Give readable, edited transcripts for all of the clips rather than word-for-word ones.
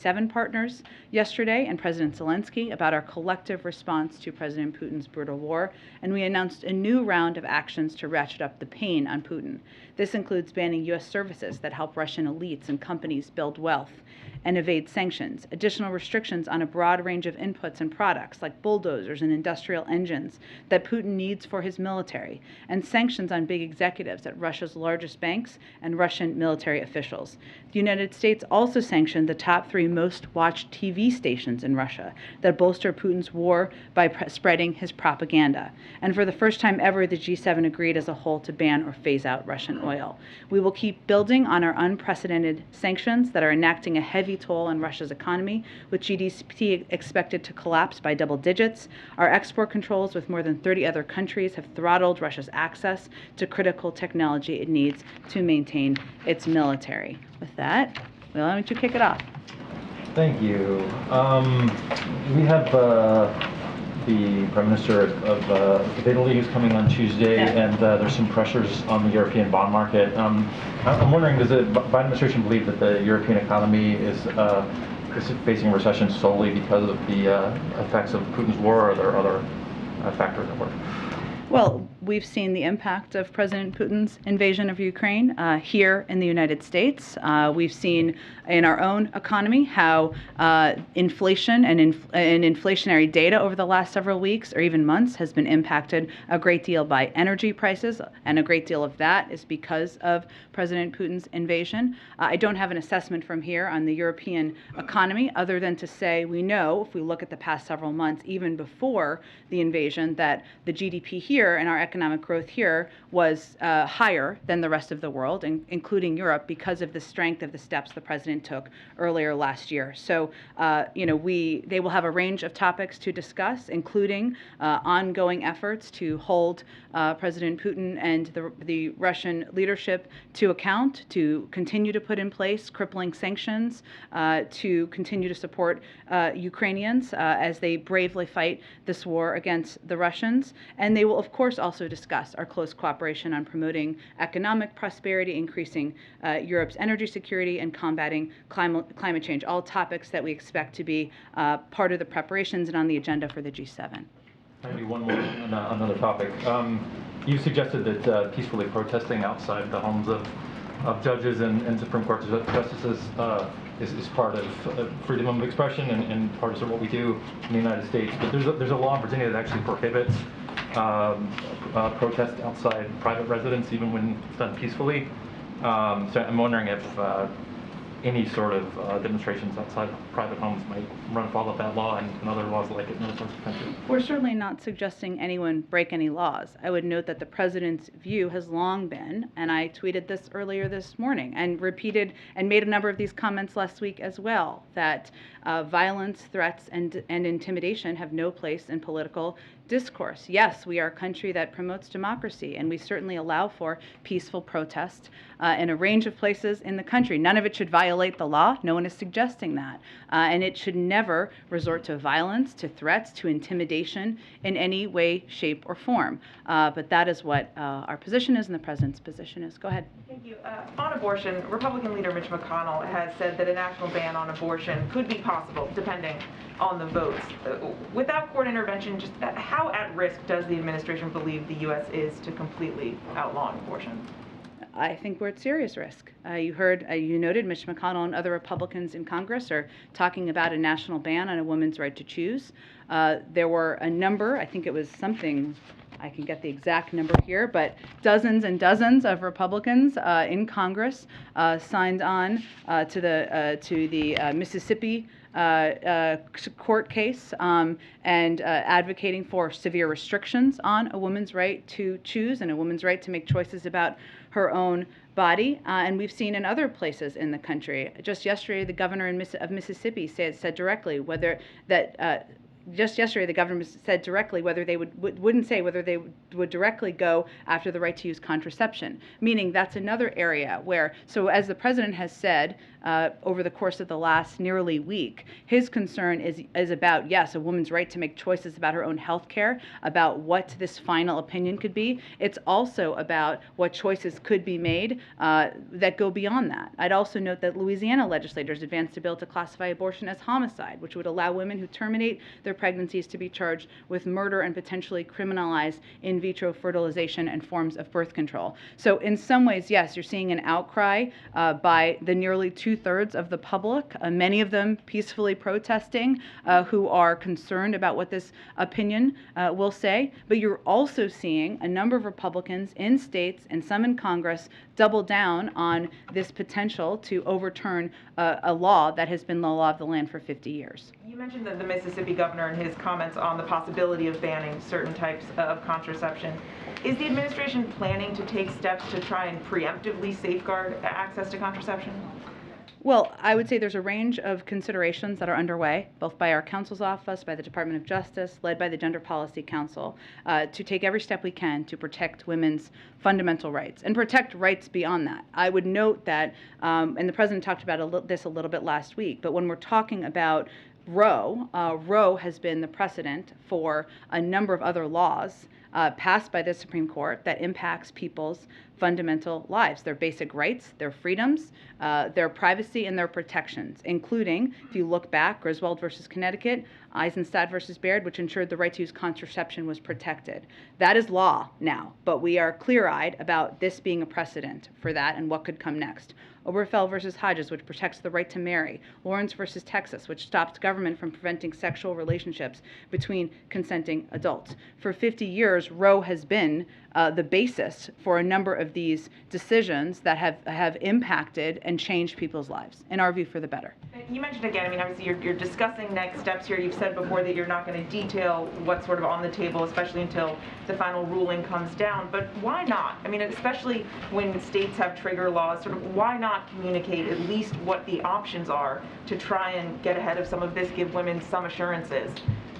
7 partners yesterday and President Zelensky about our collective response to President Putin's brutal war, and we announced a new round of actions to ratchet up the pain on Putin. This includes banning U.S. services that help Russian elites and companies build wealth and evade sanctions, additional restrictions on a broad range of inputs and products like bulldozers and industrial engines that Putin needs for his military, and sanctions on big executives at Russia's largest banks and Russian military officials. The United States also sanctioned the top 3 most watched TV stations in Russia that bolster Putin's war by spreading his propaganda. And for the first time ever, the G7 agreed as a whole to ban or phase out Russian oil. We will keep building on our unprecedented sanctions that are enacting a heavy toll on Russia's economy, with GDP expected to collapse by double digits. Our export controls with more than 30 other countries have throttled Russia's access to critical technology it needs to maintain its military. With that, why don't you kick it off? Thank you. We have the Prime Minister of Italy who's coming on Tuesday, and there's some pressures on the European bond market. I'm wondering, does the Biden administration believe that the European economy is facing recession solely because of the effects of Putin's war, or are there other factors at work? Well, we've seen the impact of President Putin's invasion of Ukraine here in the United States. We've seen in our own economy how inflation and inflationary data over the last several weeks or even months has been impacted a great deal by energy prices, and a great deal of that is because of President Putin's invasion. I don't have an assessment from here on the European economy other than to say we know, if we look at the past several months, even before the invasion, that the GDP here and our economic growth here was higher than the rest of the world, including Europe, because of the strength of the steps the president took earlier last year. So, they will have a range of topics to discuss, including ongoing efforts to hold President Putin and the Russian leadership to account, to continue to put in place crippling sanctions, to continue to support Ukrainians as they bravely fight this war against the Russians. And they will, of course, also discuss our close cooperation on promoting economic prosperity, increasing Europe's energy security, and combating climate change, all topics that we expect to be part of the preparations and on the agenda for the G7. Maybe one more on another topic. You suggested that peacefully protesting outside the homes of judges and Supreme Court justices is part of freedom of expression and part of sort of what we do in the United States. But there's a law in Virginia that actually prohibits protest outside private residence, even when it's done peacefully. So I'm wondering if any sort of demonstrations outside of private homes might run afoul of that law and other laws like it in other parts of the country. We're certainly not suggesting anyone break any laws. I would note that the president's view has long been, and I tweeted this earlier this morning and repeated and made a number of these comments last week as well, that violence, threats, and intimidation have no place in political discourse. Yes, we are a country that promotes democracy, and we certainly allow for peaceful protest in a range of places in the country. None of it should violate the law. No one is suggesting that. And it should never resort to violence, to threats, to intimidation in any way, shape, or form. But that is what our position is and the president's position is. Go ahead. Thank you. On abortion, Republican leader Mitch McConnell has said that a national ban on abortion could be possible, depending on the votes. Without court intervention, just how at risk does the administration believe the U.S. is to completely outlaw abortion? I think we're at serious risk. You noted Mitch McConnell and other Republicans in Congress are talking about a national ban on a woman's right to choose. There were a number, I think it was something, I can get the exact number here, but dozens and dozens of Republicans in Congress signed on to the Mississippi court case and advocating for severe restrictions on a woman's right to choose and a woman's right to make choices about her own body. And we've seen in other places in the country. Just yesterday, the governor of Mississippi said directly just yesterday, the governor said directly whether they wouldn't say whether they would directly go after the right to use contraception, meaning that's another area where, so as the president has said, over the course of the last nearly week. His concern is about, yes, a woman's right to make choices about her own health care, about what this final opinion could be. It's also about what choices could be made that go beyond that. I'd also note that Louisiana legislators advanced a bill to classify abortion as homicide, which would allow women who terminate their pregnancies to be charged with murder and potentially criminalize in vitro fertilization and forms of birth control. So in some ways, yes, you're seeing an outcry by the nearly 2/3 of the public, many of them peacefully protesting, who are concerned about what this opinion will say. But you're also seeing a number of Republicans in states and some in Congress double down on this potential to overturn a law that has been the law of the land for 50 years. You mentioned that the Mississippi governor and his comments on the possibility of banning certain types of contraception. Is the administration planning to take steps to try and preemptively safeguard access to contraception? Well, I would say there's a range of considerations that are underway, both by our counsel's office, by the Department of Justice, led by the Gender Policy Council, to take every step we can to protect women's fundamental rights and protect rights beyond that. I would note that, and the president talked about this a little bit last week, but when we're talking about Roe has been the precedent for a number of other laws passed by the Supreme Court that impacts people's fundamental lives, their basic rights, their freedoms, their privacy, and their protections, including, if you look back, Griswold versus Connecticut, Eisenstadt versus Baird, which ensured the right to use contraception was protected. That is law now, but we are clear-eyed about this being a precedent for that and what could come next. Obergefell versus Hodges, which protects the right to marry. Lawrence versus Texas, which stops government from preventing sexual relationships between consenting adults. For 50 years, Roe has been the basis for a number of these decisions that have impacted and changed people's lives, in our view, for the better. You mentioned again, I mean, obviously you're discussing next steps here. You've said before that you're not going to detail what's sort of on the table, especially until the final ruling comes down. But why not? I mean, especially when states have trigger laws, sort of why not communicate at least what the options are to try and get ahead of some of this, give women some assurances,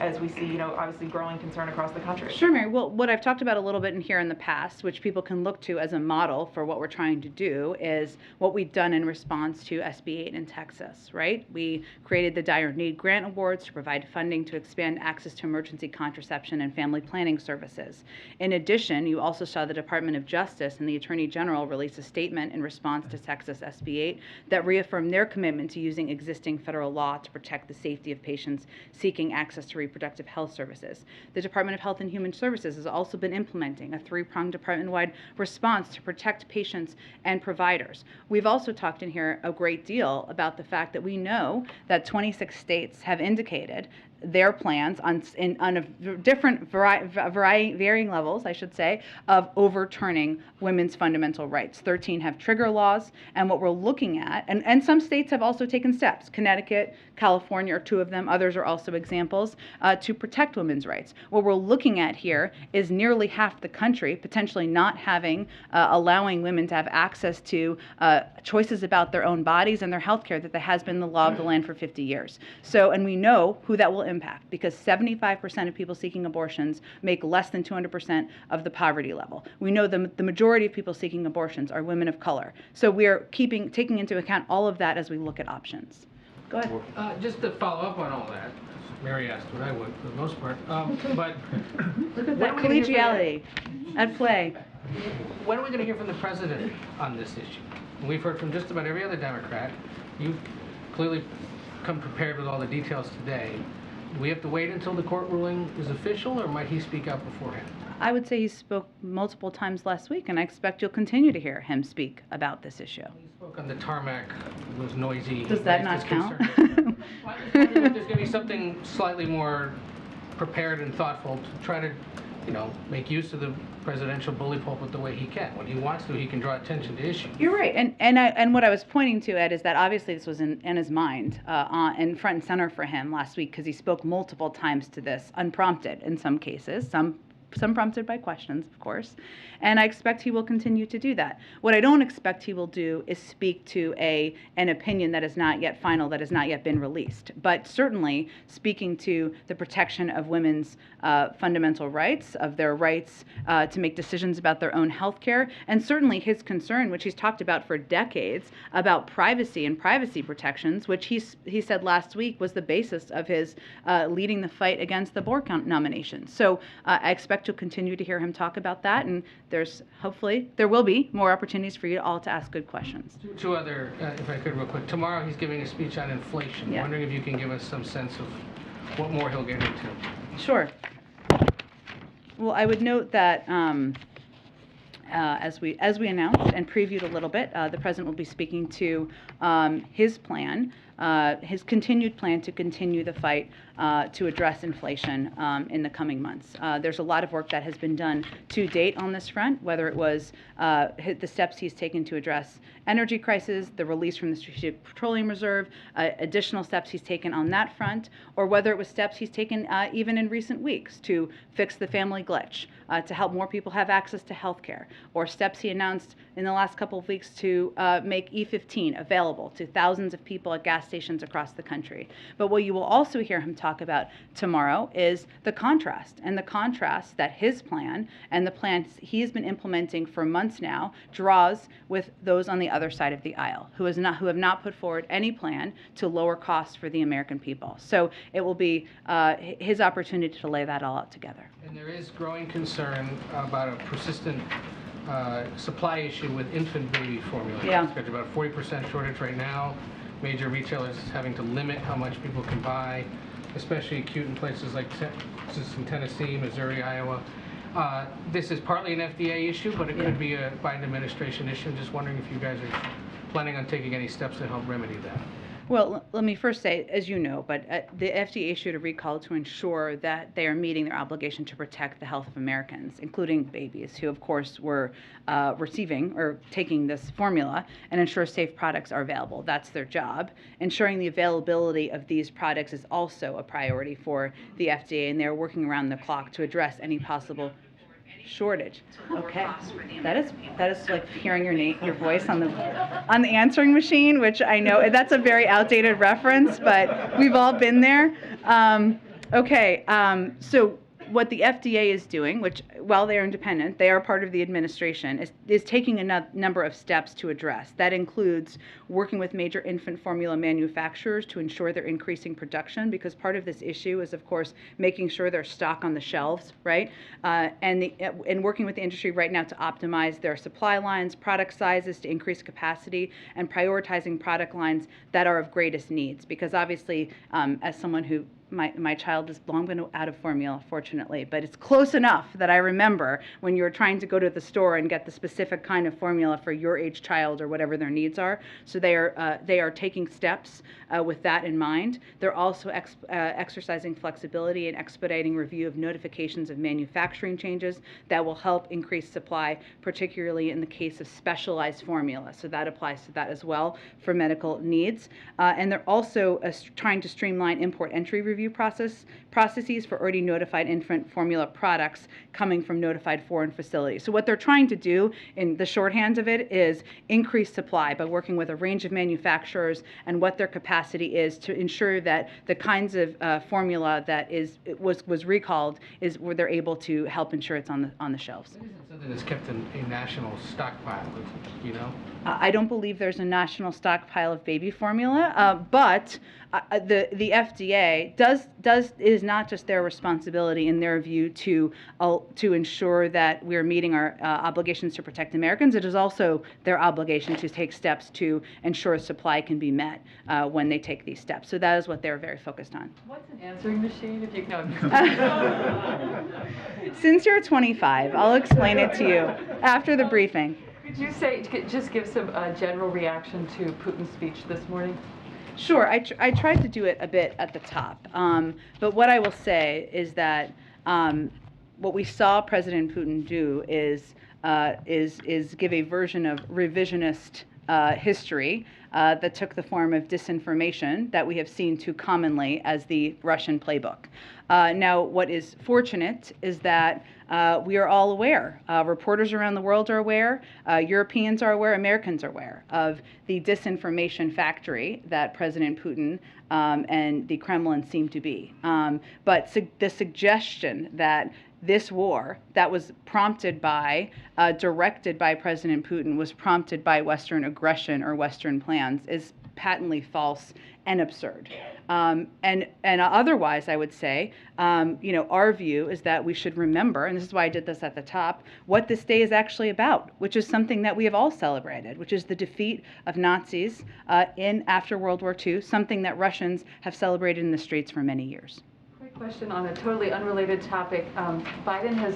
as we see, obviously growing concern across the country? Sure, Mary. Well, what I've talked about a little bit in here in the past, which people can look to as a model for what we're trying to do, is what we've done in response to SB 8 in Texas, right? We created the Dire Need Grant Awards to provide funding to expand access to emergency contraception and family planning services. In addition, you also saw the Department of Justice and the Attorney General release a statement in response to Texas SB 8 that reaffirmed their commitment to using existing federal law to protect the safety of patients seeking access to reproductive health services. The Department of Health and Human Services has also been implementing a three-pronged department-wide response to protect patients and providers. We've also talked in here a great deal about the fact that we know that 26 states have indicated their plans on a different varying levels, I should say, of overturning women's fundamental rights. 13 have trigger laws, and what we're looking at, and some states have also taken steps. Connecticut, California are two of them. Others are also examples to protect women's rights. What we're looking at here is nearly half the country potentially not allowing women to have access to choices about their own bodies and their health care that has been the law of the land for 50 years. So, and we know who that will impact, because 75% of people seeking abortions make less than 200% of the poverty level. We know the majority of people seeking abortions are women of color. So we are taking into account all of that as we look at options. Go ahead. Just to follow up on all that, Mary asked what I would for the most part, but look at that collegiality at play. When are we going to hear from the president on this issue? We've heard from just about every other Democrat. You've clearly come prepared with all the details today. Do we have to wait until the court ruling is official, or might he speak out beforehand? I would say he spoke multiple times last week, and I expect you'll continue to hear him speak about this issue. He spoke on the tarmac, it was noisy. Does that not count? Well, I just wonder if there's going to be something slightly more prepared and thoughtful to try to, make use of the presidential bully pulpit the way he can. When he wants to, he can draw attention to issues. You're right, and what I was pointing to, Ed, is that obviously this was in his mind and front and center for him last week, because he spoke multiple times to this, unprompted in some cases, some some prompted by questions, of course, and I expect he will continue to do that. What I don't expect he will do is speak to an opinion that is not yet final, that has not yet been released, but certainly speaking to the protection of women's fundamental rights, of their rights to make decisions about their own health care, and certainly his concern, which he's talked about for decades, about privacy and privacy protections, which he said last week was the basis of his leading the fight against the Bork nomination. So I expect to continue to hear him talk about that, and there will be more opportunities for you all to ask good questions. Two other, if I could real quick. Tomorrow he's giving a speech on inflation. Yeah. Wondering if you can give us some sense of what more he'll get into. Sure. Well, I would note that as we announced and previewed a little bit, the president will be speaking to his plan, his continued plan to continue the fight to address inflation in the coming months. There's a lot of work that has been done to date on this front, whether it was the steps he's taken to address energy crisis, the release from the Strategic Petroleum Reserve, additional steps he's taken on that front, or whether it was steps he's taken even in recent weeks to fix the family glitch, to help more people have access to health care, or steps he announced in the last couple of weeks to make E15 available to thousands of people at gas stations across the country. But what you will also hear him talk about tomorrow is the contrast that his plan and the plans he has been implementing for months now draws with those on the other side of the aisle who have not put forward any plan to lower costs for the American people. So it will be his opportunity to lay that all out together. And there is growing concern about a persistent supply issue with infant baby formula. Yeah. There's about a 40% shortage right now. Major retailers having to limit how much people can buy, especially acute in places like Texas and Tennessee, Missouri, Iowa. This is partly an FDA issue, but it could be a Biden administration issue. I'm just wondering if you guys are planning on taking any steps to help remedy that. Well, let me first say, as you know, but the FDA issued a recall to ensure that they are meeting their obligation to protect the health of Americans, including babies, who, of course, were receiving or taking this formula, and ensure safe products are available. That's their job. Ensuring the availability of these products is also a priority for the FDA, and they're working around the clock to address any possible shortage. Okay, that is like hearing your voice on the answering machine, which I know that's a very outdated reference, but we've all been there. So what the FDA is doing, which while they are independent, they are part of the administration, is taking a number of steps to address. That includes working with major infant formula manufacturers to ensure they're increasing production, because part of this issue is, of course, making sure there's stock on the shelves, right? And working with the industry right now to optimize their supply lines, product sizes to increase capacity, and prioritizing product lines that are of greatest needs. Because obviously, as someone who my child has long been out of formula, fortunately, but it's close enough that I remember when you're trying to go to the store and get the specific kind of formula for your age child or whatever their needs are. So they are taking steps with that in mind. They're also exercising flexibility and expediting review of notifications of manufacturing changes that will help increase supply, particularly in the case of specialized formula. So that applies to that as well for medical needs. And they're also trying to streamline import entry review processes for already notified infant formula products coming from notified foreign facilities. So what they're trying to do, in the shorthand of it, is increase supply by working with a range of manufacturers and what their capacity is to ensure that the kinds of formula that was recalled is where they're able to help ensure it's on the shelves. It isn't something that's kept in a national stockpile, you know? I don't believe there's a national stockpile of baby formula, but the FDA is not just their responsibility, in their view, to ensure that we're meeting our obligations to protect Americans. It is also their obligation to take steps to ensure supply can be met when they take these steps. So that is what they're very focused on. What's an answering machine? If you know. Since you're 25, I'll explain it to you after the briefing. Could you just give some general reaction to Putin's speech this morning? Sure, I tried to do it a bit at the top, but what I will say is that what we saw President Putin do is give a version of revisionist history that took the form of disinformation that we have seen too commonly as the Russian playbook. Now, what is fortunate is that we are all aware. Reporters around the world are aware. Europeans are aware. Americans are aware of the disinformation factory that President Putin and the Kremlin seem to be. But the suggestion that this war that was prompted by, directed by President Putin, was prompted by Western aggression or Western plans is patently false and absurd. And otherwise, I would say, our view is that we should remember, and this is why I did this at the top, what this day is actually about, which is something that we have all celebrated, which is the defeat of Nazis after World War II, something that Russians have celebrated in the streets for many years. Quick question on a totally unrelated topic. Biden has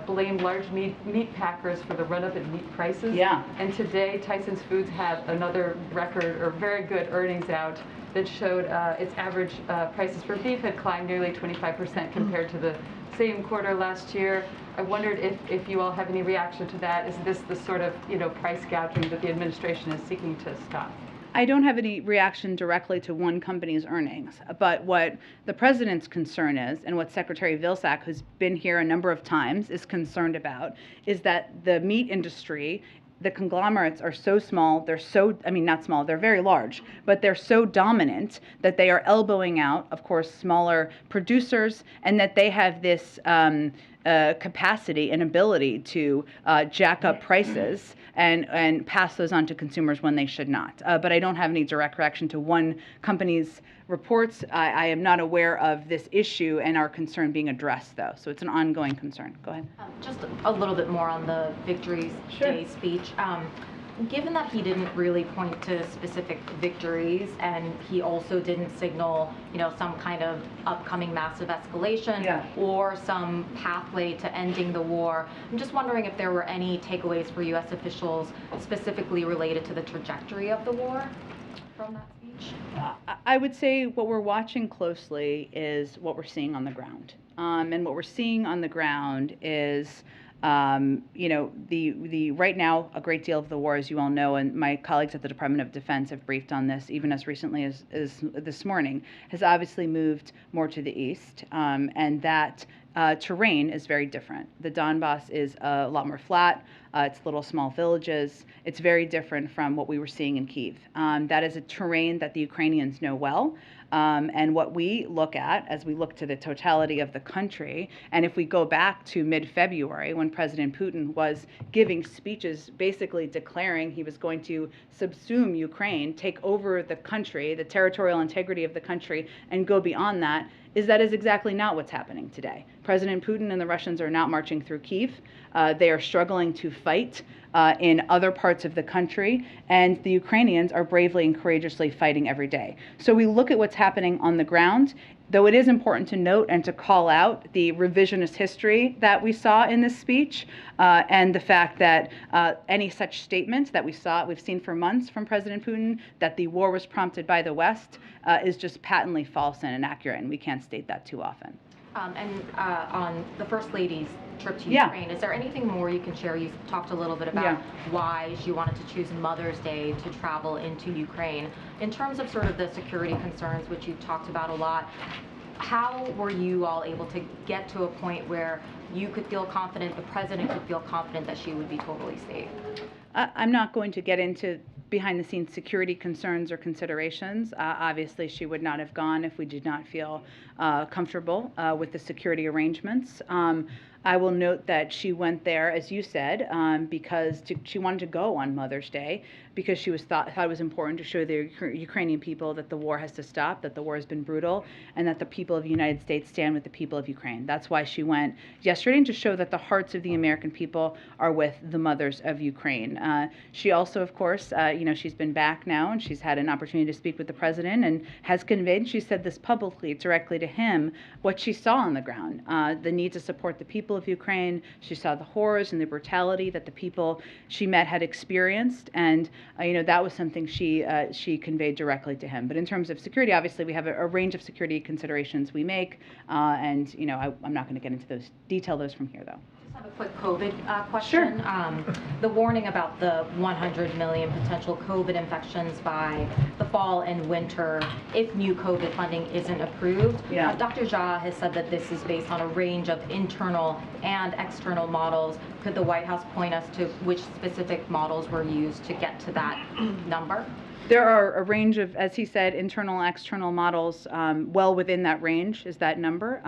blamed large meat packers for the run-up in meat prices. Yeah. And today, Tyson's Foods had another record or very good earnings out that showed its average prices for beef had climbed nearly 25% compared to the same quarter last year. I wondered if you all have any reaction to that. Is this the sort of price gouging that the administration is seeking to stop? I don't have any reaction directly to one company's earnings, but what the president's concern is, and what Secretary Vilsack, who's been here a number of times, is concerned about, is that the meat industry, the conglomerates are so small, not small, they're very large, but they're so dominant that they are elbowing out, of course, smaller producers, and that they have this capacity and ability to jack up prices and pass those on to consumers when they should not. But I don't have any direct reaction to one company's reports. I am not aware of this issue and our concern being addressed, though. So it's an ongoing concern. Go ahead. Just a little bit more on the Victory Day speech. Given that he didn't really point to specific victories and he also didn't signal, some kind of upcoming massive escalation or some pathway to ending the war, I'm just wondering if there were any takeaways for U.S. officials specifically related to the trajectory of the war from that speech? I would say what we're watching closely is what we're seeing on the ground. And what we're seeing on the ground is the right now, a great deal of the war, as you all know, and my colleagues at the Department of Defense have briefed on this, even as recently as this morning, has obviously moved more to the east, and that terrain is very different. The Donbass is a lot more flat. It's little small villages. It's very different from what we were seeing in Kyiv. That is a terrain that the Ukrainians know well. And what we look at as we look to the totality of the country, and if we go back to mid-February when President Putin was giving speeches basically declaring he was going to subsume Ukraine, take over the country, the territorial integrity of the country, and go beyond that, is exactly not what's happening today. President Putin and the Russians are not marching through Kyiv. They are struggling to fight in other parts of the country, and the Ukrainians are bravely and courageously fighting every day. So we look at what's happening on the ground, though it is important to note and to call out the revisionist history that we saw in this speech, and the fact that any such statements that we've seen for months from President Putin, that the war was prompted by the West, is just patently false and inaccurate, and we can't state that too often. And on the First Lady's trip to Ukraine, is there anything more you can share? You talked a little bit about why she wanted to choose Mother's Day to travel into Ukraine. In terms of sort of the security concerns, which you've talked about a lot, how were you all able to get to a point where you could feel confident, the president could feel confident that she would be totally safe? I'm not going to get into behind-the-scenes security concerns or considerations. Obviously, she would not have gone if we did not feel comfortable with the security arrangements. I will note that she went there, as you said, because she wanted to go on Mother's Day because she thought it was important to show the Ukrainian people that the war has to stop, that the war has been brutal, and that the people of the United States stand with the people of Ukraine. That's why she went yesterday, and to show that the hearts of the American people are with the mothers of Ukraine. She also, of course, she's been back now, and she's had an opportunity to speak with the president, and has conveyed, she said this publicly, directly to him, what she saw on the ground, the need to support the people of Ukraine. She saw the horrors and the brutality that the people she met had experienced, and that was something she conveyed directly to him. But in terms of security, obviously we have a range of security considerations we make, and I'm not going to get into those from here, though. just have a quick COVID question. Sure. The warning about the 100 million potential COVID infections by the fall and winter if new COVID funding isn't approved. Yeah. Dr. Jha has said that this is based on a range of internal and external models. Could the White House point us to which specific models were used to get to that number? There are a range of, as he said, internal and external models. Well within that range is that number.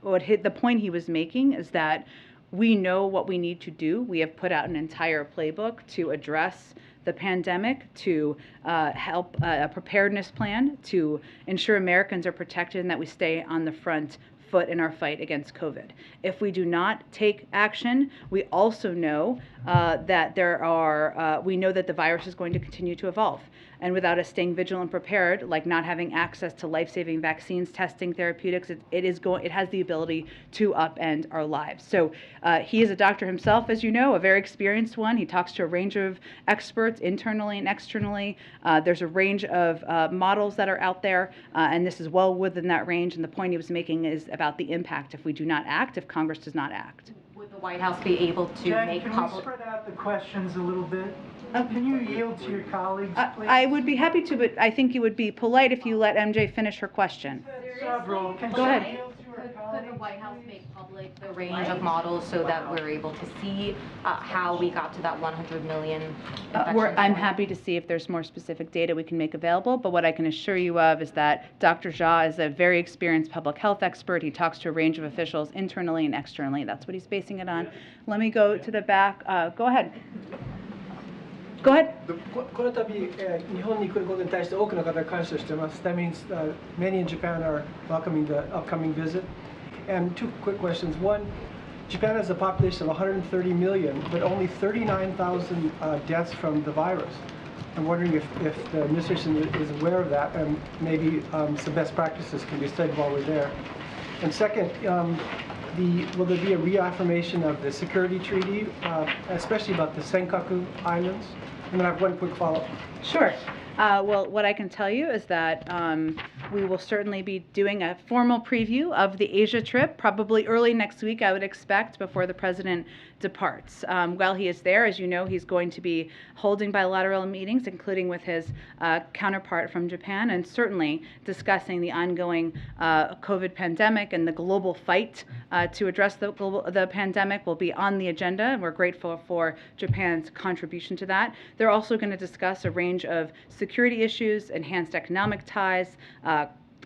The point he was making is that we know what we need to do. We have put out an entire playbook to address the pandemic, to help a preparedness plan, to ensure Americans are protected and that we stay on the front foot in our fight against COVID. If we do not take action, we also know that we know that the virus is going to continue to evolve. And without us staying vigilant and prepared, like not having access to life-saving vaccines, testing, therapeutics, it has the ability to upend our lives. So he is a doctor himself, as you know, a very experienced one. He talks to a range of experts internally and externally. There's a range of models that are out there, and this is well within that range. And the point he was making is about the impact if we do not act, if Congress does not act. Would the White House be able to Jen, make can we public? spread out the questions a little bit? Can you yield to your colleagues, please? I would be happy to, but I think you would be polite if you let MJ finish her question. Several. Can Go you ahead. yield to our Could the colleagues? White House make public the range of models so that we're able to see how we got to that 100 million infections? I'm happy to see if there's more specific data we can make available, but what I can assure you of is that Dr. Jha is a very experienced public health expert. He talks to a range of officials internally and externally. That's what he's basing it on. Let me go to the back. Go ahead. Go ahead. この度、日本に来ることに対して多くの方が感謝しています。That means many in Japan are welcoming the upcoming visit. And two quick questions. One, Japan has a population of 130 million, but only 39,000 deaths from the virus. I'm wondering if the administration is aware of that, and maybe some best practices can be studied while we're there. And second, will there be a reaffirmation of the security treaty, especially about the Senkaku Islands? And then I have one quick follow-up. Sure. Well, what I can tell you is that we will certainly be doing a formal preview of the Asia trip, probably early next week, I would expect, before the president departs. While he is there, as you know, he's going to be holding bilateral meetings, including with his counterpart from Japan, and certainly discussing the ongoing COVID pandemic and the global fight to address the pandemic will be on the agenda, and we're grateful for Japan's contribution to that. They're also going to discuss a range of security issues, enhanced economic ties,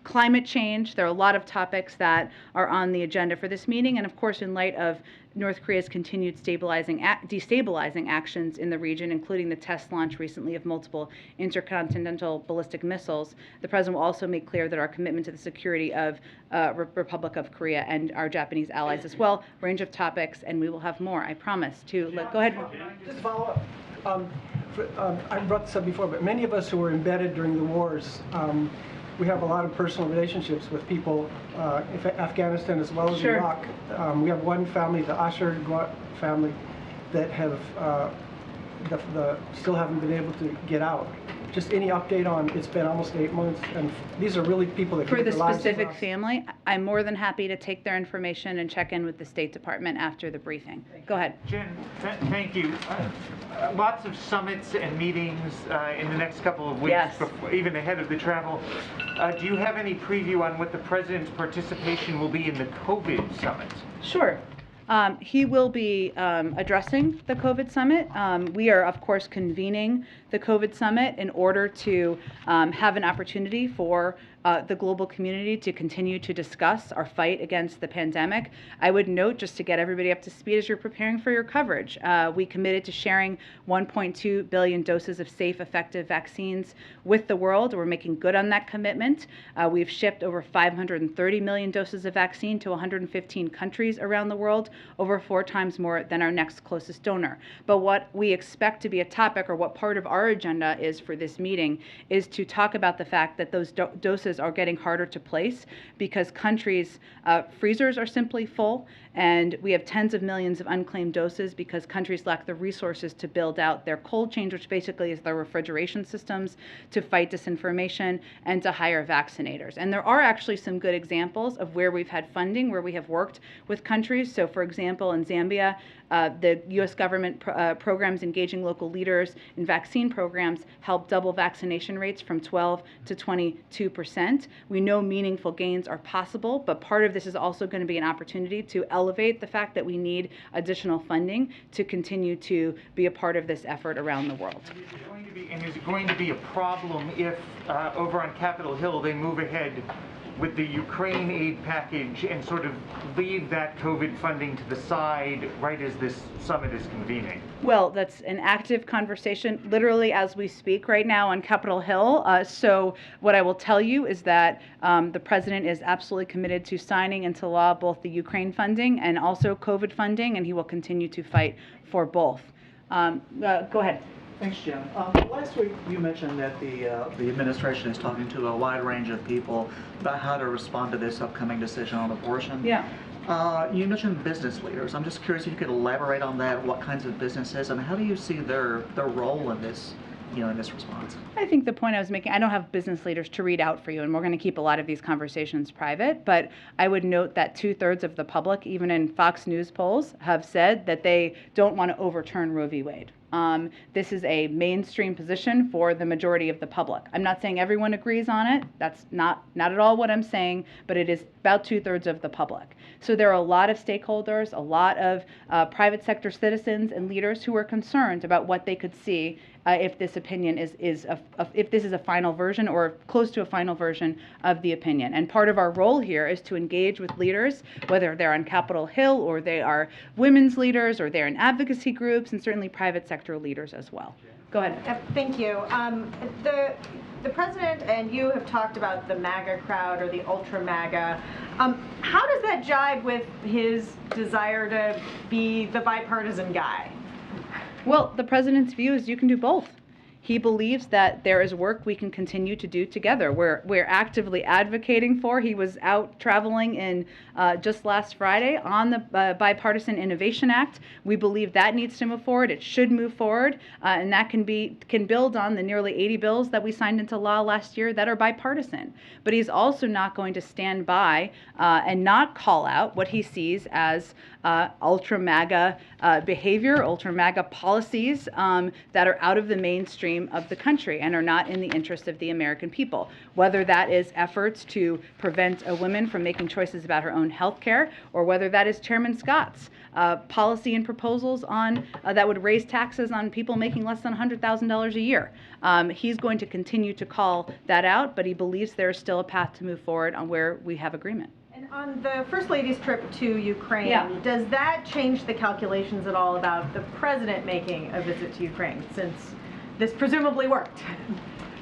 climate change. There are a lot of topics that are on the agenda for this meeting, and of course, in light of North Korea's continued destabilizing actions in the region, including the test launch recently of multiple intercontinental ballistic missiles, the president will also make clear that our commitment to the security of Republic of Korea and our Japanese allies as well, range of topics, and we will have more, I promise. Go ahead. Just to follow up. I brought this up before, but many of us who were embedded during the wars, we have a lot of personal relationships with people in Afghanistan as well as Sure. Iraq. We have one family, the Asher family, that have still haven't been able to get out. Just any update on, it's been almost 8 months, and these are really people that For give the their lives specific for us. family, I'm more than happy to take their information and check in with the State Department after the briefing. Go ahead. Jen, thank you. Lots of summits and meetings in the next couple of weeks, Yes. even ahead of the travel. Do you have any preview on what the president's participation will be in the COVID summit? Sure. He will be addressing the COVID summit. We are, of course, convening the COVID summit in order to have an opportunity for the global community to continue to discuss our fight against the pandemic. I would note, just to get everybody up to speed as you're preparing for your coverage, we committed to sharing 1.2 billion doses of safe, effective vaccines with the world. We're making good on that commitment. We've shipped over 530 million doses of vaccine to 115 countries around the world, over 4 times more than our next closest donor. But what we expect to be a topic, or what part of our agenda is for this meeting, is to talk about the fact that those doses doses are getting harder to place because countries' freezers are simply full, and we have tens of millions of unclaimed doses because countries lack the resources to build out their cold chain, which basically is their refrigeration systems, to fight disinformation and to hire vaccinators. And there are actually some good examples of where we've had funding, where we have worked with countries. So, for example, in Zambia, the U.S. government programs engaging local leaders in vaccine programs help double vaccination rates from 12 to 22%. We know meaningful gains are possible, but part of this is also going to be an opportunity to elevate the fact that we need additional funding to continue to be a part of this effort around the world. Is it going to be a problem if over on Capitol Hill they move ahead with the Ukraine aid package and sort of leave that COVID funding to the side right as this summit is convening? Well, that's an active conversation literally as we speak right now on Capitol Hill. So what I will tell you is that the president is absolutely committed to signing into law both the Ukraine funding and also COVID funding, and he will continue to fight for both. Go ahead. Thanks, Jen. Last week you mentioned that the administration is talking to a wide range of people about how to respond to this upcoming decision on abortion. Yeah. You mentioned business leaders. I'm just curious if you could elaborate on that. What kinds of businesses, and how do you see their role in this, in this response? I think the point I was making, I don't have business leaders to read out for you, and we're going to keep a lot of these conversations private, but I would note that 2/3 of the public, even in Fox News polls, have said that they don't want to overturn Roe v. Wade. This is a mainstream position for the majority of the public. I'm not saying everyone agrees on it. That's not at all what I'm saying, but it is about 2/3 of the public. So there are a lot of stakeholders, a lot of private sector citizens and leaders who are concerned about what they could see if this opinion if this is a final version or close to a final version of the opinion. And part of our role here is to engage with leaders, whether they're on Capitol Hill or they are women's leaders or they're in advocacy groups, and certainly private sector leaders as well. Go ahead. Thank you. The president and you have talked about the MAGA crowd or the ultra MAGA. How does that jibe with his desire to be the bipartisan guy? Well, the president's view is you can do both. He believes that there is work we can continue to do together. We're actively advocating for. He was out traveling in just last Friday on the Bipartisan Innovation Act. We believe that needs to move forward. It should move forward, and that can build on the nearly 80 bills that we signed into law last year that are bipartisan. But he's also not going to stand by and not call out what he sees as ultra MAGA behavior, ultra MAGA policies that are out of the mainstream of the country and are not in the interest of the American people. Whether that is efforts to prevent a woman from making choices about her own health care, or whether that is Chairman Scott's policy and proposals on that would raise taxes on people making less than $100,000 a year. He's going to continue to call that out, but he believes there is still a path to move forward on where we have agreement. On the First Lady's trip to Ukraine, does that change the calculations at all about the president making a visit to Ukraine, since this presumably worked?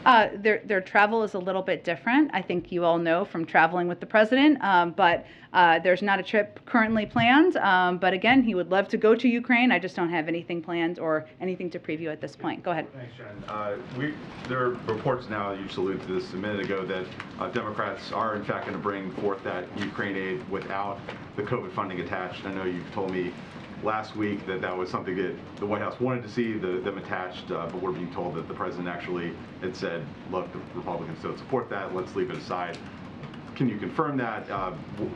Their travel is a little bit different. I think you all know from traveling with the president, but there's not a trip currently planned. But again, he would love to go to Ukraine. I just don't have anything planned or anything to preview at this point. Go ahead. Thanks, Jen. There are reports now, you just alluded to this a minute ago, that Democrats are in fact going to bring forth that Ukraine aid without the COVID funding attached. I know you've told me last week that was something that the White House wanted to see them attached, but we're being told that the president actually had said, look, the Republicans don't support that, let's leave it aside. Can you confirm that?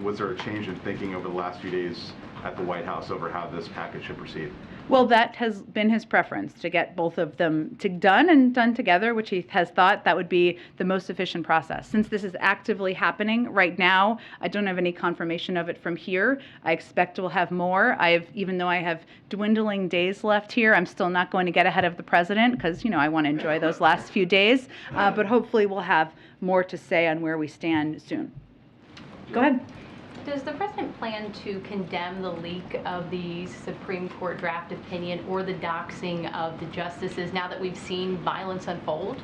Was there a change in thinking over the last few days at the White House over how this package should proceed? Well, that has been his preference, to get both of them done together, which he has thought that would be the most efficient process. Since this is actively happening right now, I don't have any confirmation of it from here. I expect we'll have more. Even though I have dwindling days left here, I'm still not going to get ahead of the president because, I want to enjoy those last few days. But hopefully we'll have more to say on where we stand soon. Go ahead. Does the president plan to condemn the leak of the Supreme Court draft opinion or the doxing of the justices now that we've seen violence unfold?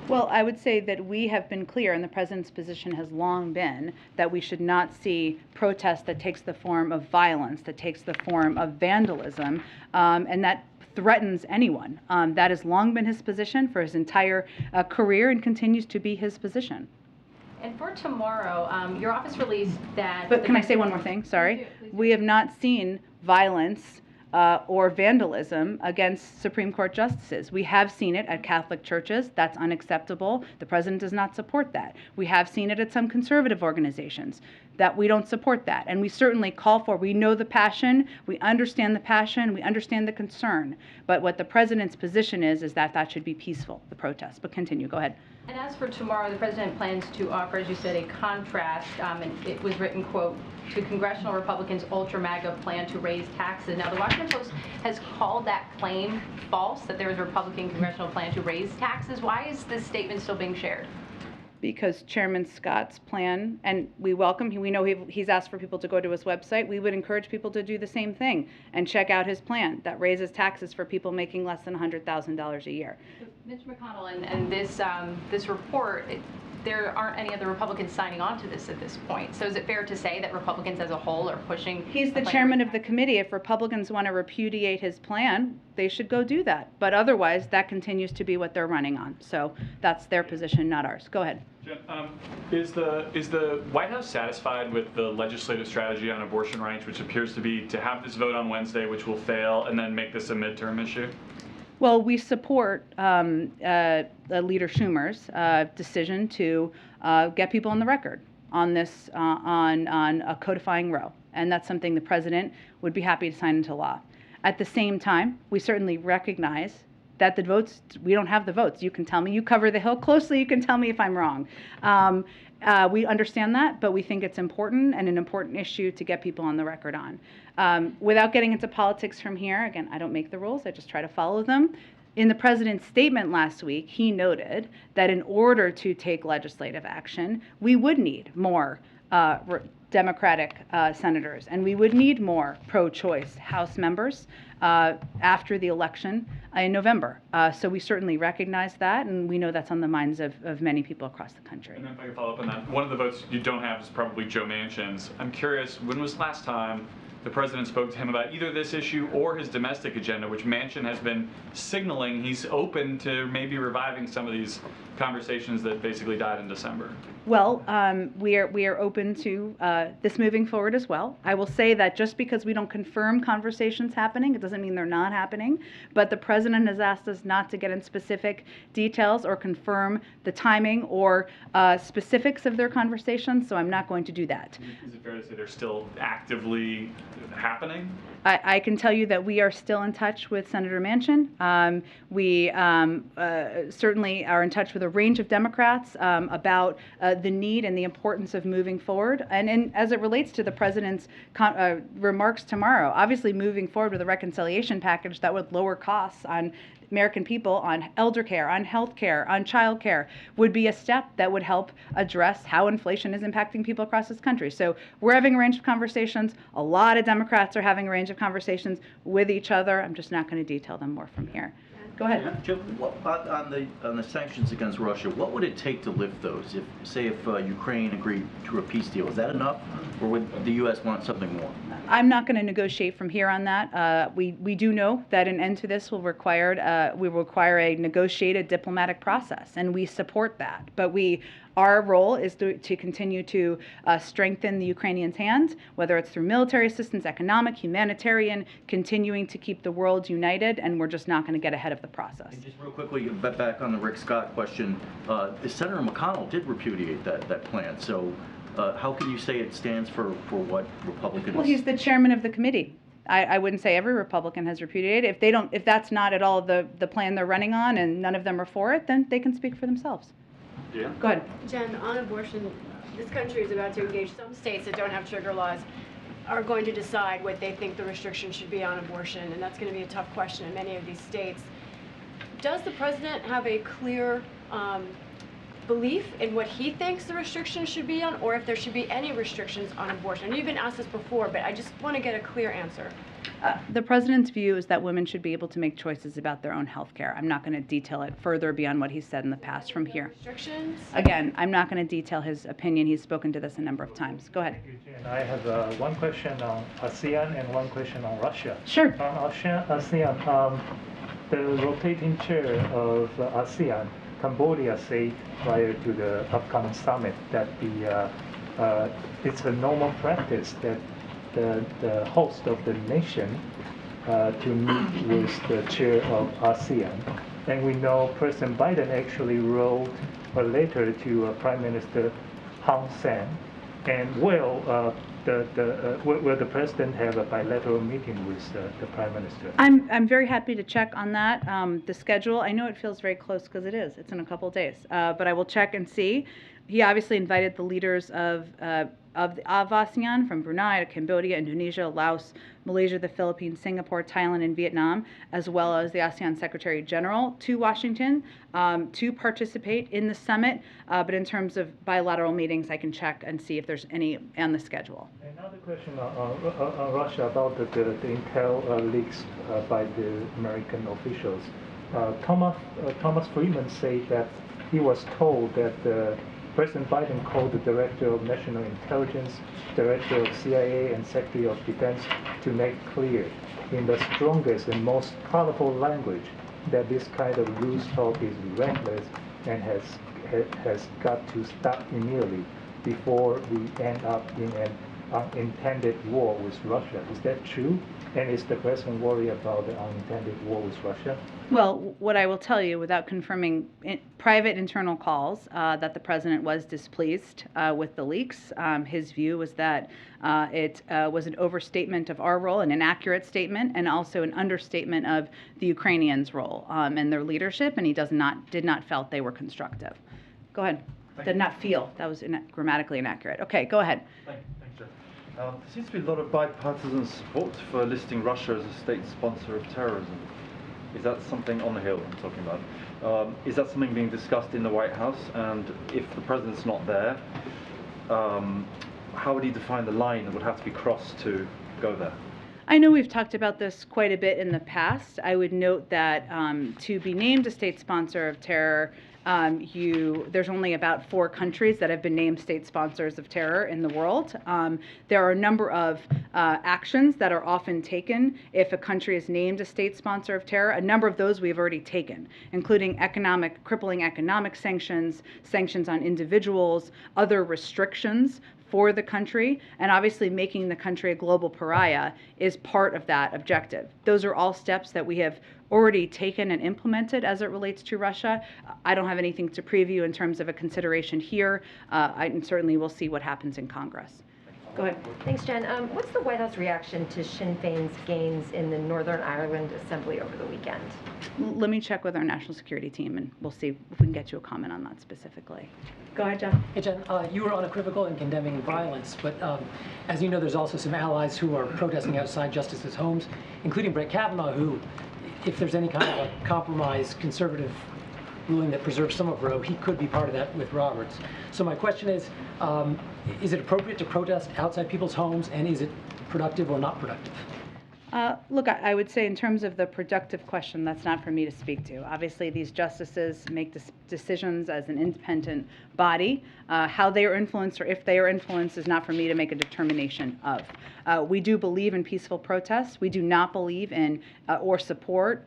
Well, I would say that we have been clear, and the president's position has long been, that we should not see protest that takes the form of violence, that takes the form of vandalism, and that threatens anyone. That has long been his position for his entire career and continues to be his position. And for tomorrow, your office released that... But can I say one more thing? Sorry. Please do. We have not seen violence or vandalism against Supreme Court justices. We have seen it at Catholic churches. That's unacceptable. The president does not support that. We have seen it at some conservative organizations. That we don't support that. And we certainly call for, we know the passion, we understand the passion, we understand the concern. But what the president's position is that that should be peaceful, the protest. But continue, go ahead. And as for tomorrow, the president plans to offer, as you said, a contrast, and it was written, quote, to congressional Republicans' ultra-MAGA plan to raise taxes. Now, the Washington Post has called that claim false, that there is a Republican congressional plan to raise taxes. Why is this statement still being shared? Because Chairman Scott's plan, and we welcome, we know he's asked for people to go to his website. We would encourage people to do the same thing and check out his plan that raises taxes for people making less than $100,000 a year. Mitch McConnell and this report, there aren't any other Republicans signing on to this at this point. So is it fair to say that Republicans as a whole are pushing? He's the chairman of the committee. If Republicans want to repudiate his plan, they should go do that. But otherwise, that continues to be what they're running on. So that's their position, not ours. Go ahead. Jen, is the White House satisfied with the legislative strategy on abortion rights, which appears to be to have this vote on Wednesday, which will fail, and then make this a midterm issue? Well, we support Leader Schumer's decision to get people on the record on this, on codifying Roe, and that's something the president would be happy to sign into law. At the same time, we certainly recognize that the votes, we don't have the votes. You can tell me, you cover the Hill closely, you can tell me if I'm wrong. We understand that, but we think it's important and an important issue to get people on the record on. Without getting into politics from here, again, I don't make the rules, I just try to follow them. In the president's statement last week, he noted that in order to take legislative action, we would need more Democratic senators, and we would need more pro-choice House members after the election in November. So we certainly recognize that, and we know that's on the minds of many people across the country. And then if I can follow up on that, one of the votes you don't have is probably Joe Manchin's. I'm curious, when was the last time the president spoke to him about either this issue or his domestic agenda, which Manchin has been signaling he's open to maybe reviving some of these conversations that basically died in December? Well, we are open to this moving forward as well. I will say that just because we don't confirm conversations happening, it doesn't mean they're not happening. But the president has asked us not to get in specific details or confirm the timing or specifics of their conversations, so I'm not going to do that. Is it fair to say they're still actively happening? I can tell you that we are still in touch with Senator Manchin. We certainly are in touch with a range of Democrats about the need and the importance of moving forward. And as it relates to the president's remarks tomorrow, obviously moving forward with a reconciliation package that would lower costs on American people, on elder care, on health care, on child care, would be a step that would help address how inflation is impacting people across this country. So we're having a range of conversations. A lot of Democrats are having a range of conversations with each other. I'm just not going to detail them more from here. Go ahead. Jim, on the sanctions against Russia, what would it take to lift those? If Ukraine agreed to a peace deal, is that enough, or would the U.S. want something more? I'm not going to negotiate from here on that. We do know that an end to this will require a negotiated diplomatic process, and we support that. But our role is to continue to strengthen the Ukrainians' hands, whether it's through military assistance, economic, humanitarian, continuing to keep the world united, and we're just not going to get ahead of the process. And just real quickly, back on the Rick Scott question, Senator McConnell did repudiate that plan. So how can you say it stands for what Republicans? Well, he's the chairman of the committee. I wouldn't say every Republican has repudiated. If that's not at all the plan they're running on, and none of them are for it, then they can speak for themselves. Yeah. Go ahead. Jen, on abortion, this country is about to engage. Some states that don't have trigger laws are going to decide what they think the restriction should be on abortion, and that's going to be a tough question in many of these states. Does the president have a clear belief in what he thinks the restrictions should be on, or if there should be any restrictions on abortion? I know you've been asked this before, but I just want to get a clear answer. The president's view is that women should be able to make choices about their own health care. I'm not going to detail it further beyond what he said in the past from here. Restrictions? Again, I'm not going to detail his opinion. He's spoken to this a number of times. Go ahead. Thank you, Jen. I have one question on ASEAN and one question on Russia. Sure. On ASEAN, the rotating chair of ASEAN Cambodia said prior to the upcoming summit that it's a normal practice that the host of the nation to meet with the chair of ASEAN. And we know President Biden actually wrote a letter to Prime Minister Hun Sen, and will the president have a bilateral meeting with the Prime Minister? I'm very happy to check on that. The schedule, I know it feels very close because it is. It's in a couple of days, but I will check and see. He obviously invited the leaders of ASEAN, from Brunei to Cambodia, Indonesia, Laos, Malaysia, the Philippines, Singapore, Thailand, and Vietnam, as well as the ASEAN Secretary General to Washington to participate in the summit. But in terms of bilateral meetings, I can check and see if there's any on the schedule. Another question on Russia about the intel leaks by the American officials. Thomas Friedman said that he was told that President Biden called the Director of National Intelligence, Director of CIA, and Secretary of Defense to make clear in the strongest and most colorful language that this kind of loose talk is reckless and has got to stop immediately before we end up in an unintended war with Russia. Is that true? And is the president worried about the unintended war with Russia? Well, what I will tell you, without confirming private internal calls, that the president was displeased with the leaks. His view was that it was an overstatement of our role, an inaccurate statement, and also an understatement of the Ukrainians' role and their leadership, and he did not felt they were constructive. Go ahead. Did not feel. That was grammatically inaccurate. Okay, go ahead. Thanks, Jen. There seems to be a lot of bipartisan support for listing Russia as a state sponsor of terrorism. Is that something on the Hill I'm talking about? Is that something being discussed in the White House? And if the president's not there, how would he define the line that would have to be crossed to go there? I know we've talked about this quite a bit in the past. I would note that to be named a state sponsor of terror, there's only about 4 countries that have been named state sponsors of terror in the world. There are a number of actions that are often taken if a country is named a state sponsor of terror. A number of those we've already taken, including crippling economic sanctions, sanctions on individuals, other restrictions for the country, and obviously making the country a global pariah is part of that objective. Those are all steps that we have already taken and implemented as it relates to Russia. I don't have anything to preview in terms of a consideration here, and certainly we'll see what happens in Congress. Go ahead. Thanks, Jen. What's the White House reaction to Sinn Féin's gains in the Northern Ireland Assembly over the weekend? Let me check with our national security team, and we'll see if we can get you a comment on that specifically. Go ahead, Jeff. Hey, Jen, you were unequivocal in condemning violence, but as you know, there's also some allies who are protesting outside justices' homes, including Brett Kavanaugh, who, if there's any kind of a compromise conservative ruling that preserves some of Roe, he could be part of that with Roberts. So my question is it appropriate to protest outside people's homes, and is it productive or not productive? Look, I would say in terms of the productive question, that's not for me to speak to. Obviously, these justices make decisions as an independent body. How they are influenced or if they are influenced is not for me to make a determination of. We do believe in peaceful protests. We do not believe in or support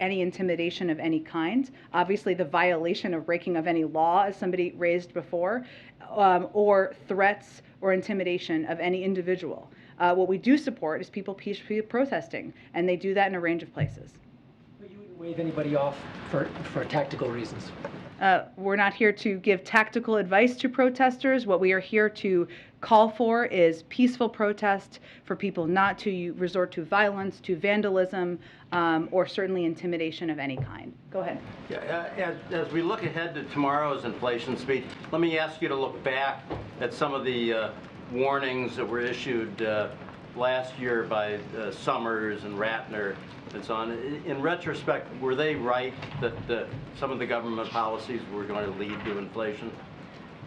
any intimidation of any kind. Obviously, the violation or breaking of any law, as somebody raised before, or threats or intimidation of any individual. What we do support is people peacefully protesting, and they do that in a range of places. But you wouldn't wave anybody off for tactical reasons. We're not here to give tactical advice to protesters. What we are here to call for is peaceful protest, for people not to resort to violence, to vandalism, or certainly intimidation of any kind. Go ahead. Yeah, as we look ahead to tomorrow's inflation speech, let me ask you to look back at some of the warnings that were issued last year by Summers and Ratner and so on. In retrospect, were they right that some of the government policies were going to lead to inflation?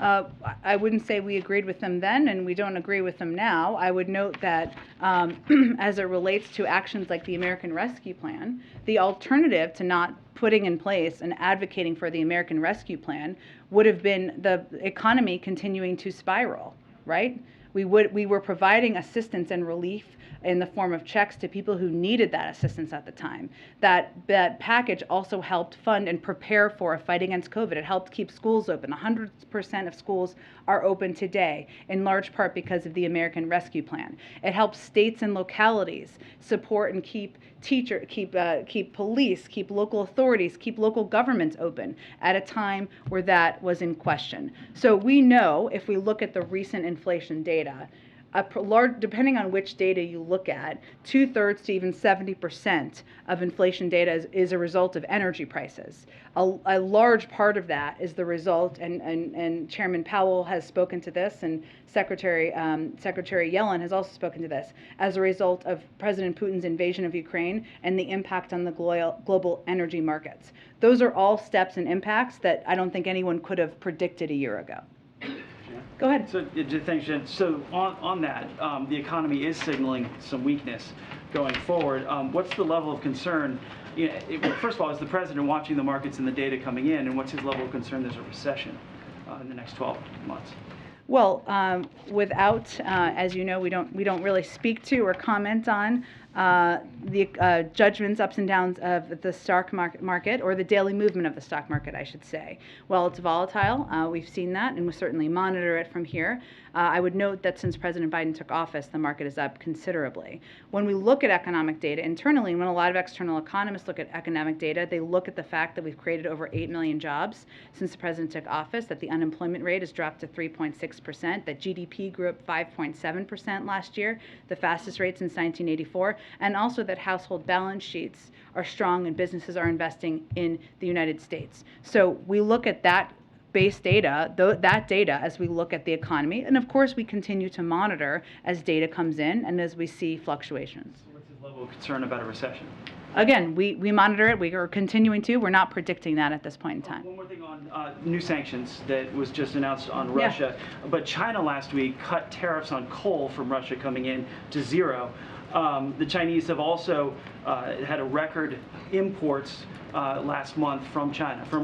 I wouldn't say we agreed with them then, and we don't agree with them now. I would note that as it relates to actions like the American Rescue Plan, the alternative to not putting in place and advocating for the American Rescue Plan would have been the economy continuing to spiral, right? We were providing assistance and relief in the form of checks to people who needed that assistance at the time. That package also helped fund and prepare for a fight against COVID. It helped keep schools open. 100% of schools are open today, in large part because of the American Rescue Plan. It helps states and localities support and keep police, keep local authorities, keep local governments open at a time where that was in question. So we know, if we look at the recent inflation data, depending on which data you look at, 2/3 to even 70% of inflation data is a result of energy prices. A large part of that is the result, and Chairman Powell has spoken to this, and Secretary Yellen has also spoken to this, as a result of President Putin's invasion of Ukraine and the impact on the global energy markets. Those are all steps and impacts that I don't think anyone could have predicted a year ago. Go ahead. So, thanks, Jen. So on that, the economy is signaling some weakness going forward. What's the level of concern? First of all, is the president watching the markets and the data coming in, and what's his level of concern there's a recession in the next 12 months? Well, without, as you know, we don't really speak to or comment on the judgments, ups and downs of the stock market, or the daily movement of the stock market, I should say. While it's volatile, we've seen that, and we certainly monitor it from here. I would note that since President Biden took office, the market is up considerably. When we look at economic data internally, and when a lot of external economists look at economic data, they look at the fact that we've created over 8 million jobs since the president took office, that the unemployment rate has dropped to 3.6%, that GDP grew up 5.7% last year, the fastest rate since 1984, and also that household balance sheets are strong and businesses are investing in the United States. So we look at that base data, that data, as we look at the economy, and of course we continue to monitor as data comes in and as we see fluctuations. So what's his level of concern about a recession? Again, we monitor it. We are continuing to. We're not predicting that at this point in time. One more thing on new sanctions that was just announced on Russia. Yeah. But China last week cut tariffs on coal from Russia coming in to 0. The Chinese have also had a record imports last month from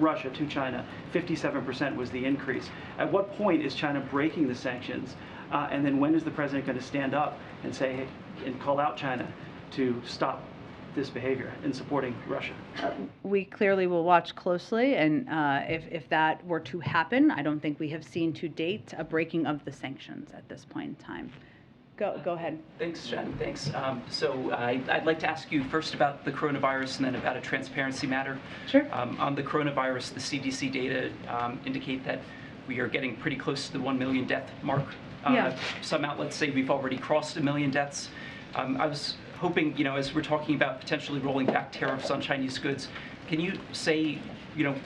Russia to China. 57% was the increase. At what point is China breaking the sanctions? And then when is the president going to stand up and say, hey, and call out China to stop this behavior in supporting Russia? We clearly will watch closely, and if that were to happen, I don't think we have seen to date a breaking of the sanctions at this point in time. Go ahead. Thanks, Jen. Thanks. So I'd like to ask you first about the coronavirus and then about a transparency matter. Sure. On the coronavirus, the CDC data indicate that we are getting pretty close to the 1 million death mark. Some outlets say we've already crossed 1 million deaths. I was hoping, as we're talking about potentially rolling back tariffs on Chinese goods, can you say,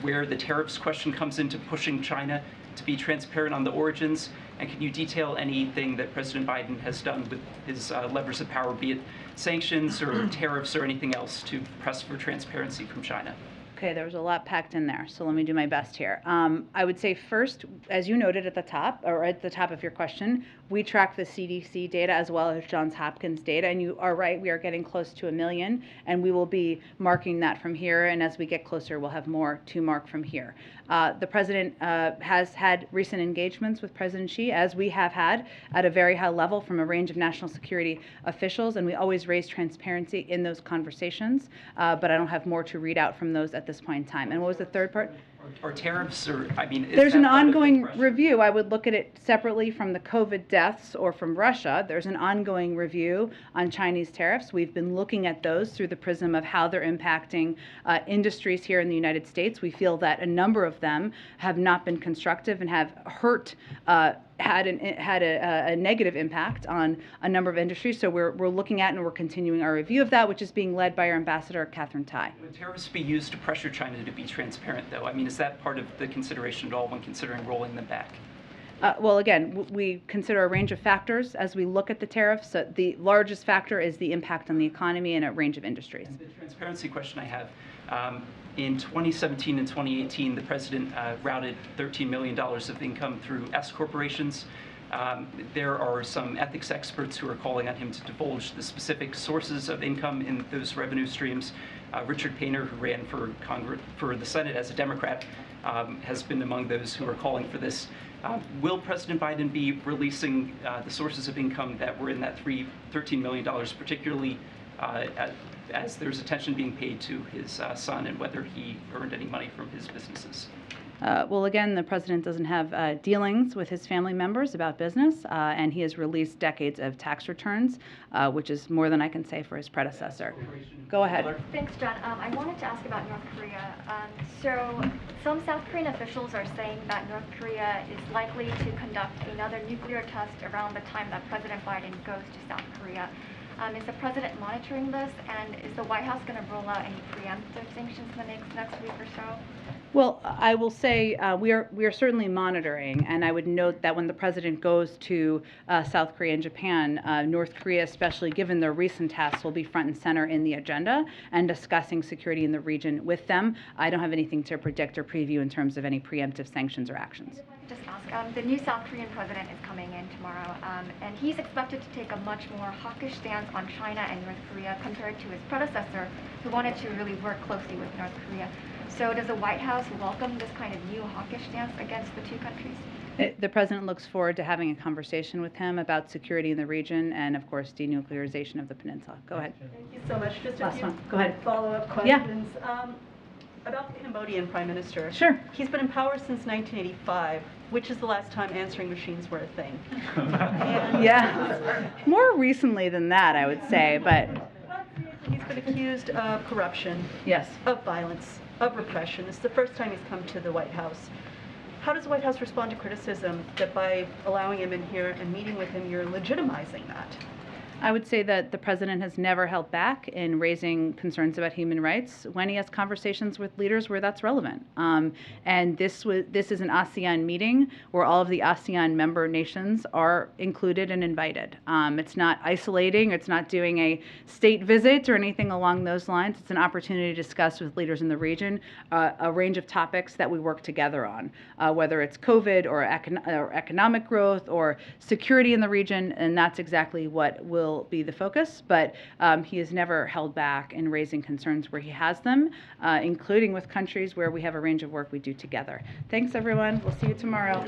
where the tariffs question comes into pushing China to be transparent on the origins? And can you detail anything that President Biden has done with his levers of power, be it sanctions or tariffs or anything else, to press for transparency from China? Okay, there was a lot packed in there, so let me do my best here. I would say first, as you noted at the top of your question, we track the CDC data as well as Johns Hopkins data, and you are right, we are getting close to 1 million, and we will be marking that from here, and as we get closer, we'll have more to mark from here. The president has had recent engagements with President Xi, as we have had, at a very high level from a range of national security officials, and we always raise transparency in those conversations, but I don't have more to read out from those at this point in time. And what was the third part? Or tariffs, or, I mean, there's an ongoing review. I would look at it separately from the COVID deaths or from Russia. There's an ongoing review on Chinese tariffs. We've been looking at those through the prism of how they're impacting industries here in the United States. We feel that a number of them have not been constructive and have had a negative impact on a number of industries. So we're looking at and we're continuing our review of that, which is being led by our ambassador, Catherine Tai. Would tariffs be used to pressure China to be transparent, though? I mean, is that part of the consideration at all when considering rolling them back? Well, again, we consider a range of factors as we look at the tariffs. The largest factor is the impact on the economy in a range of industries. And the transparency question I have, in 2017 and 2018, the president routed $13 million of income through S corporations. There are some ethics experts who are calling on him to divulge the specific sources of income in those revenue streams. Richard Painter, who ran for the Senate as a Democrat, has been among those who are calling for this. Will President Biden be releasing the sources of income that were in that $13 million, particularly as there's attention being paid to his son and whether he earned any money from his businesses? Well, again, the president doesn't have dealings with his family members about business, and he has released decades of tax returns, which is more than I can say for his predecessor. Go ahead. Thanks, John. I wanted to ask about North Korea. So some South Korean officials are saying that North Korea is likely to conduct another nuclear test around the time that President Biden goes to South Korea. Is the president monitoring this, and is the White House going to roll out any preemptive sanctions in the next week or so? Well, I will say we are certainly monitoring, and I would note that when the president goes to South Korea and Japan, North Korea, especially given their recent tasks, will be front and center in the agenda and discussing security in the region with them. I don't have anything to predict or preview in terms of any preemptive sanctions or actions. Just ask, the new South Korean president is coming in tomorrow, and he's expected to take a much more hawkish stance on China and North Korea compared to his predecessor, who wanted to really work closely with North Korea. So does the White House welcome this kind of new hawkish stance against the two countries? The president looks forward to having a conversation with him about security in the region and, of course, denuclearization of the peninsula. Go ahead. Thank you so much. Just a Last few one. Go ahead. follow-up Yeah. questions. About the Cambodian Prime Minister. Sure. He's been in power since 1985, which is the last time answering machines were a thing. Yeah. More recently than that, I would say, but He's been accused of corruption, yes, of violence, of repression. This is the first time he's come to the White House. How does the White House respond to criticism that by allowing him in here and meeting with him, you're legitimizing that? I would say that the president has never held back in raising concerns about human rights when he has conversations with leaders where that's relevant. And this is an ASEAN meeting where all of the ASEAN member nations are included and invited. It's not isolating. It's not doing a state visit or anything along those lines. It's an opportunity to discuss with leaders in the region a range of topics that we work together on, whether it's COVID or economic growth or security in the region, and that's exactly what will be the focus, but he has never held back in raising concerns where he has them, including with countries where we have a range of work we do together. Thanks, everyone. We'll see you tomorrow.